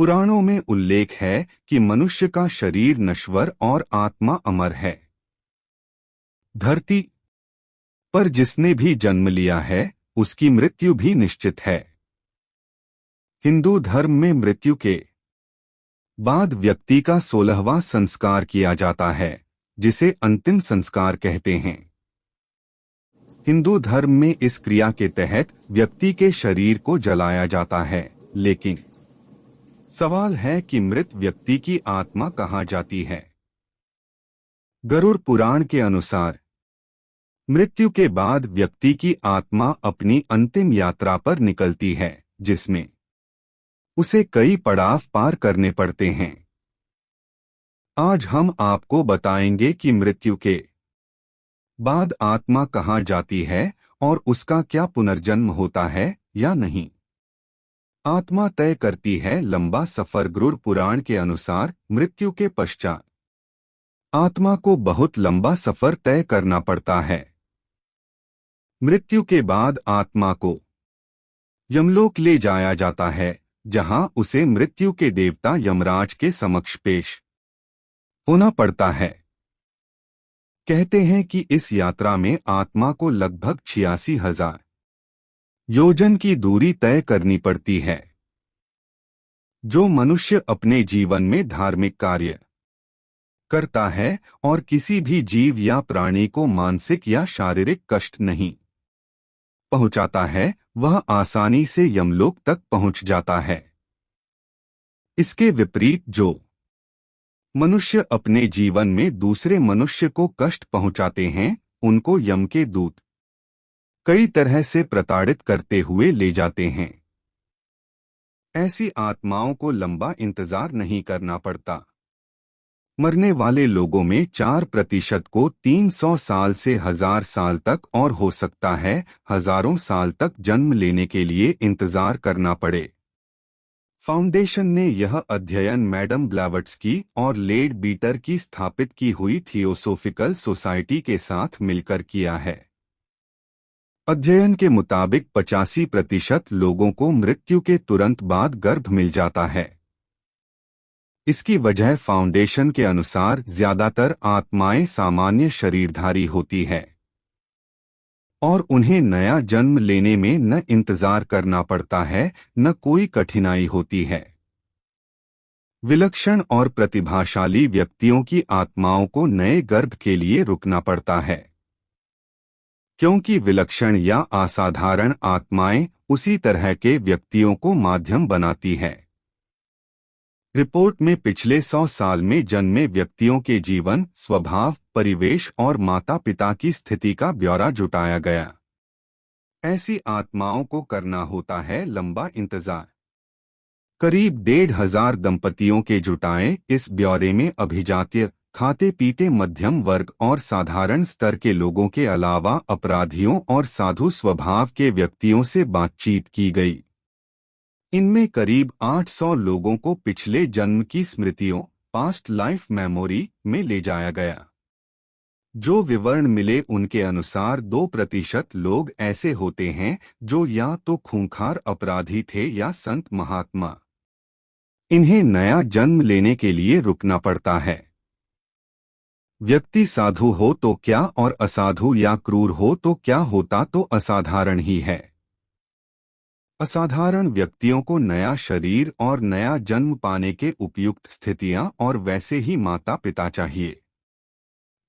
पुराणों में उल्लेख है कि मनुष्य का शरीर नश्वर और आत्मा अमर है। धरती पर जिसने भी जन्म लिया है उसकी मृत्यु भी निश्चित है। हिंदू धर्म में मृत्यु के बाद व्यक्ति का 16वां संस्कार किया जाता है, जिसे अंतिम संस्कार कहते हैं। हिंदू धर्म में इस क्रिया के तहत व्यक्ति के शरीर को जलाया जाता है, लेकिन सवाल है कि मृत व्यक्ति की आत्मा कहाँ जाती है। गरुड़ पुराण के अनुसार मृत्यु के बाद व्यक्ति की आत्मा अपनी अंतिम यात्रा पर निकलती है, जिसमें उसे कई पड़ाव पार करने पड़ते हैं। आज हम आपको बताएंगे कि मृत्यु के बाद आत्मा कहाँ जाती है और उसका क्या पुनर्जन्म होता है या नहीं। आत्मा तय करती है लंबा सफर। गरुड़ पुराण के अनुसार मृत्यु के पश्चात आत्मा को बहुत लंबा सफर तय करना पड़ता है। मृत्यु के बाद आत्मा को यमलोक ले जाया जाता है, जहां उसे मृत्यु के देवता यमराज के समक्ष पेश होना पड़ता है। कहते हैं कि इस यात्रा में आत्मा को लगभग 86,000 योजन की दूरी तय करनी पड़ती है। जो मनुष्य अपने जीवन में धार्मिक कार्य करता है और किसी भी जीव या प्राणी को मानसिक या शारीरिक कष्ट नहीं पहुंचाता है, वह आसानी से यमलोक तक पहुंच जाता है। इसके विपरीत जो मनुष्य अपने जीवन में दूसरे मनुष्य को कष्ट पहुंचाते हैं, उनको यम के दूत कई तरह से प्रताड़ित करते हुए ले जाते हैं। ऐसी आत्माओं को लंबा इंतजार नहीं करना पड़ता। मरने वाले लोगों में 4% को 300 साल से 1000 साल तक और हो सकता है हजारों साल तक जन्म लेने के लिए इंतजार करना पड़े। फाउंडेशन ने यह अध्ययन मैडम ब्लैवत्स्की और लेड बीटर की स्थापित की हुई थियोसोफिकल सोसाइटी के साथ मिलकर किया है। अध्ययन के मुताबिक 85% लोगों को मृत्यु के तुरंत बाद गर्भ मिल जाता है। इसकी वजह फाउंडेशन के अनुसार ज्यादातर आत्माएं सामान्य शरीरधारी होती है और उन्हें नया जन्म लेने में न इंतजार करना पड़ता है, न कोई कठिनाई होती है। विलक्षण और प्रतिभाशाली व्यक्तियों की आत्माओं को नए गर्भ के लिए रुकना पड़ता है, क्योंकि विलक्षण या असाधारण आत्माएं उसी तरह के व्यक्तियों को माध्यम बनाती है। रिपोर्ट में पिछले 100 साल में जन्मे व्यक्तियों के जीवन, स्वभाव, परिवेश और माता पिता की स्थिति का ब्यौरा जुटाया गया। ऐसी आत्माओं को करना होता है लंबा इंतजार। करीब 1,500 दंपतियों के जुटाए इस ब्यौरे में अभिजात्य, खाते पीते मध्यम वर्ग और साधारण स्तर के लोगों के अलावा अपराधियों और साधु स्वभाव के व्यक्तियों से बातचीत की गई। इनमें करीब 800 लोगों को पिछले जन्म की स्मृतियों, पास्ट लाइफ मेमोरी में ले जाया गया। जो विवरण मिले उनके अनुसार 2% लोग ऐसे होते हैं जो या तो खूंखार अपराधी थे या संत महात्मा। इन्हें नया जन्म लेने के लिए रुकना पड़ता है। व्यक्ति साधु हो तो क्या और असाधु या क्रूर हो तो क्या होता तो असाधारण ही है। असाधारण व्यक्तियों को नया शरीर और नया जन्म पाने के उपयुक्त स्थितियां और वैसे ही माता पिता चाहिए।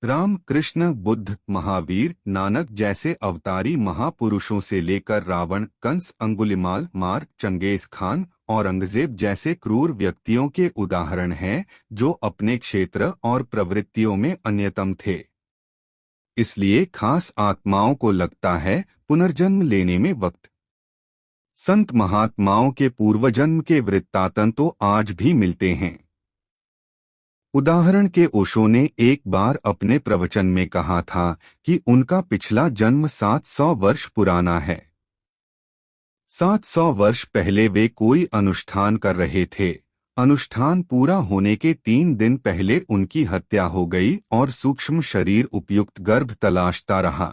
राम, कृष्ण, बुद्ध, महावीर, नानक जैसे अवतारी महापुरुषों से लेकर रावण, कंस, अंगुलिमाल, मार, चंगेज खान, औरंगजेब जैसे क्रूर व्यक्तियों के उदाहरण हैं, जो अपने क्षेत्र और प्रवृत्तियों में अन्यतम थे। इसलिए खास आत्माओं को लगता है पुनर्जन्म लेने में वक्त। संत महात्माओं के पूर्वजन्म के वृत्तांत तो आज भी मिलते हैं। उदाहरण के ओशो ने एक बार अपने प्रवचन में कहा था कि उनका पिछला जन्म 700 वर्ष पुराना है। 700 वर्ष पहले वे कोई अनुष्ठान कर रहे थे। अनुष्ठान पूरा होने के 3 दिन पहले उनकी हत्या हो गई और सूक्ष्म शरीर उपयुक्त गर्भ तलाशता रहा।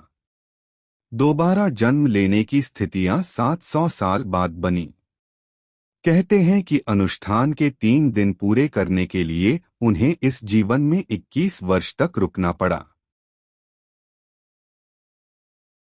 दोबारा जन्म लेने की स्थितियां 700 साल बाद बनी। कहते हैं कि अनुष्ठान के 3 दिन पूरे करने के लिए उन्हें इस जीवन में 21 वर्ष तक रुकना पड़ा।